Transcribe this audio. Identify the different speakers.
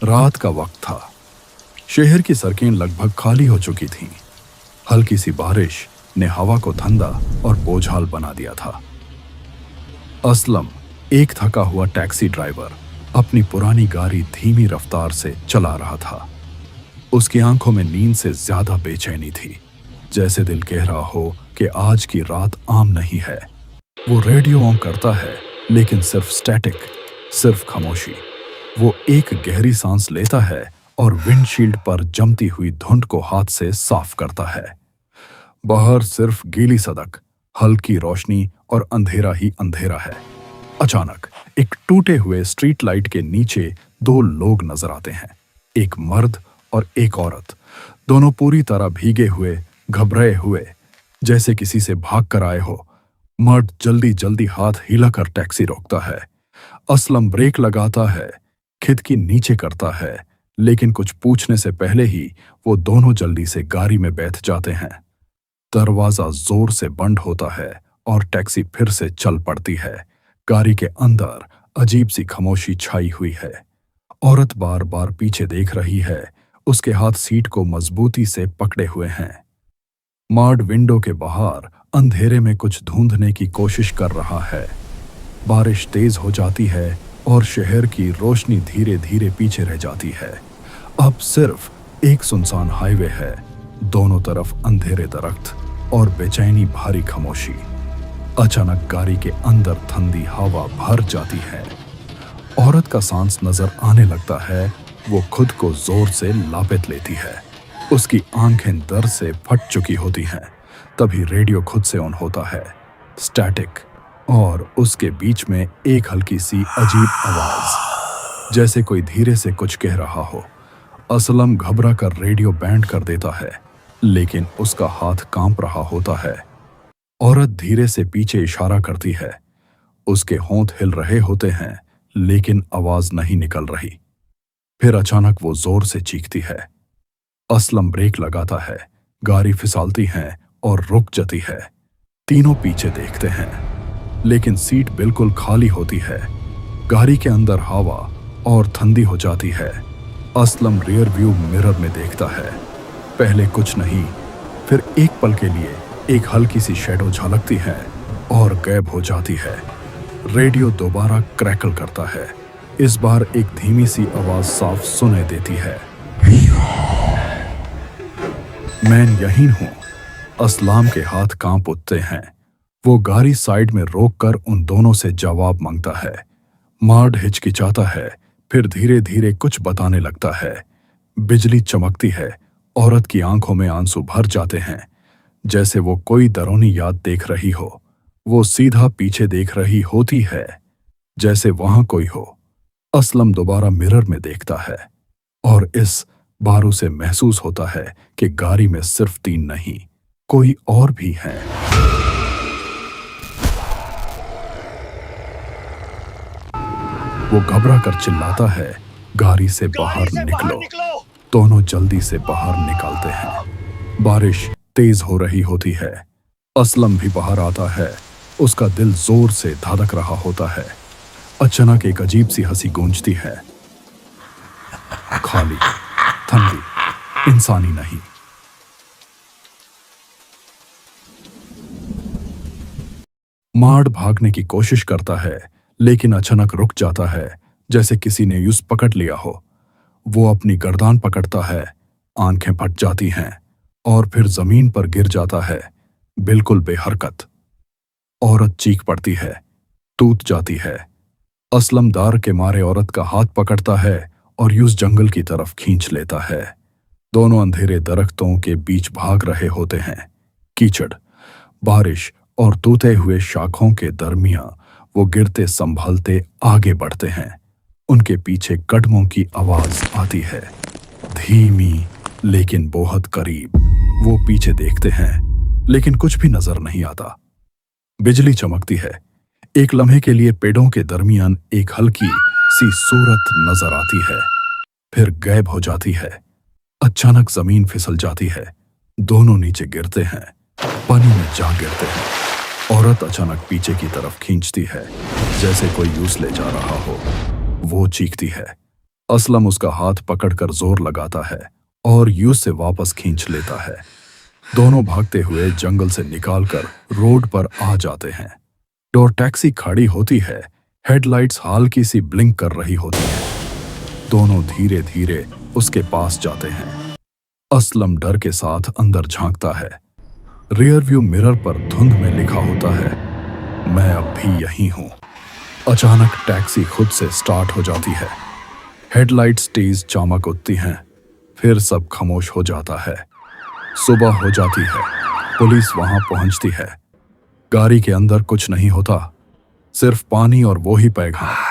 Speaker 1: रात का वक्त था। शहर की सड़कें लगभग खाली हो चुकी थीं। हल्की सी बारिश ने हवा को ठंडा और बोझाल बना दिया था। असलम, एक थका हुआ टैक्सी ड्राइवर, अपनी पुरानी गाड़ी धीमी रफ्तार से चला रहा था। उसकी आंखों में नींद से ज्यादा बेचैनी थी, जैसे दिल कह रहा हो कि आज की रात आम नहीं है। वो रेडियो ऑन करता है, लेकिन सिर्फ स्टैटिक, सिर्फ खामोशी। वो एक गहरी सांस लेता है और विंडशील्ड पर जमती हुई धुंध को हाथ से साफ करता है। बाहर सिर्फ गीली सड़क, हल्की रोशनी और अंधेरा ही अंधेरा है। अचानक एक टूटे हुए स्ट्रीट लाइट के नीचे दो लोग नजर आते हैं, एक मर्द और एक औरत, दोनों पूरी तरह भीगे हुए, घबराए हुए, जैसे किसी से भाग कर आए हो। मर्द जल्दी जल्दी हाथ हिलाकर टैक्सी रोकता है। असलम ब्रेक लगाता है, खिड़की नीचे करता है, लेकिन कुछ पूछने से पहले ही वो दोनों जल्दी से गाड़ी में बैठ जाते हैं। दरवाजा जोर से बंद होता है और टैक्सी फिर से चल पड़ती है। गाड़ी के अंदर अजीब सी खामोशी छाई हुई है। औरत बार बार पीछे देख रही है, उसके हाथ सीट को मजबूती से पकड़े हुए हैं। मर्द विंडो के बाहर अंधेरे में कुछ ढूंढने की कोशिश कर रहा है। बारिश तेज हो जाती है और शहर की रोशनी धीरे धीरे पीछे रह जाती है। अब सिर्फ एक सुनसान हाईवे है, दोनों तरफ अंधेरे दरख्त और बेचैनी भारी खामोशी। अचानक गाड़ी के अंदर ठंडी हवा भर जाती है। औरत का सांस नजर आने लगता है। वो खुद को जोर से लापत लेती है। उसकी आंखें दर्द से फट चुकी होती हैं। तभी रेडियो खुद से ऑन होता है, स्टैटिक, और उसके बीच में एक हल्की सी अजीब आवाज, जैसे कोई धीरे से कुछ कह रहा हो। असलम घबरा कर रेडियो बैंड कर देता है, लेकिन उसका हाथ कांप रहा होता है। औरत धीरे से पीछे इशारा करती है। उसके होंठ हिल रहे होते हैं, लेकिन आवाज नहीं निकल रही। फिर अचानक वो जोर से चीखती है। असलम ब्रेक लगाता है, गाड़ी फिसलती है और रुक जाती है। तीनों पीछे देखते हैं, लेकिन सीट बिल्कुल खाली होती है। गाड़ी के अंदर हवा और ठंडी हो जाती है। असलम रियर व्यू मिरर में देखता है। पहले कुछ नहीं, फिर एक पल के लिए एक हल्की सी शैडो झलकती है और गायब हो जाती है। रेडियो दोबारा क्रैकल करता है। इस बार एक धीमी सी आवाज साफ सुनाई देती है, मैं यहीं हूं। असलम के हाथ कांप उठते हैं। वो गाड़ी साइड में रोककर उन दोनों से जवाब मांगता है। मर्द हिचकिचाता है, फिर धीरे धीरे कुछ बताने लगता है। बिजली चमकती है। औरत की आंखों में आंसू भर जाते हैं, जैसे वो कोई डरावनी याद देख रही हो। वो सीधा पीछे देख रही होती है, जैसे वहां कोई हो। असलम दोबारा मिरर में देखता है और इस बार उसे महसूस होता है कि गाड़ी में सिर्फ तीन नहीं, कोई और भी है। वो घबरा कर चिल्लाता है, गाड़ी से बाहर निकलो। दोनों जल्दी से बाहर निकलते हैं। बारिश तेज हो रही होती है। असलम भी बाहर आता है। उसका दिल जोर से धड़क रहा होता है। अचानक एक अजीब सी हंसी गूंजती है, खाली, ठंडी, इंसानी नहीं। मार्ड भागने की कोशिश करता है, लेकिन अचानक रुक जाता है, जैसे किसी ने उसे पकड़ लिया हो। वो अपनी गर्दन पकड़ता है, आंखें फट जाती हैं और फिर जमीन पर गिर जाता है, बिल्कुल बेहरकत। औरत चीख पड़ती है, टूट जाती है। असलम डर के मारे औरत का हाथ पकड़ता है और उस जंगल की तरफ खींच लेता है। दोनों अंधेरे दरख्तों के बीच भाग रहे होते हैं। कीचड़, बारिश और टूटे हुए शाखों के दरमियां वो गिरते संभलते आगे बढ़ते हैं। उनके पीछे कदमों की आवाज आती है, धीमी लेकिन बहुत करीब। वो पीछे देखते हैं, लेकिन कुछ भी नजर नहीं आता। बिजली चमकती है। एक लम्हे के लिए पेड़ों के दरमियान एक हल्की सी सूरत नजर आती है, फिर गायब हो जाती है। अचानक जमीन फिसल जाती है। दोनों नीचे गिरते हैं, पानी में जा गिरते हैं। औरत अचानक पीछे की तरफ खींचती है, जैसे कोई यूं ले जा रहा हो। वो चीखती है, असलम उसका हाथ पकड़कर जोर लगाता है और यूं से वापस खींच लेता है। दोनों भागते हुए जंगल से निकालकर रोड पर आ जाते हैं। और टैक्सी खड़ी होती है, हेडलाइट्स हल्की सी ब्लिंक कर रही होती है। दोनों धीरे धीरे उसके पास जाते हैं। असलम डर के साथ अंदर झांकता है। रियर व्यू मिरर पर धुंध में लिखा होता है, मैं अब भी यहीं हूं। अचानक टैक्सी खुद से स्टार्ट हो जाती है। हेडलाइट्स तेज चमक उठती हैं, फिर सब खामोश हो जाता है। सुबह हो जाती है, पुलिस वहां पहुंचती है। गाड़ी के अंदर कुछ नहीं होता, सिर्फ पानी और वो ही पैगाम।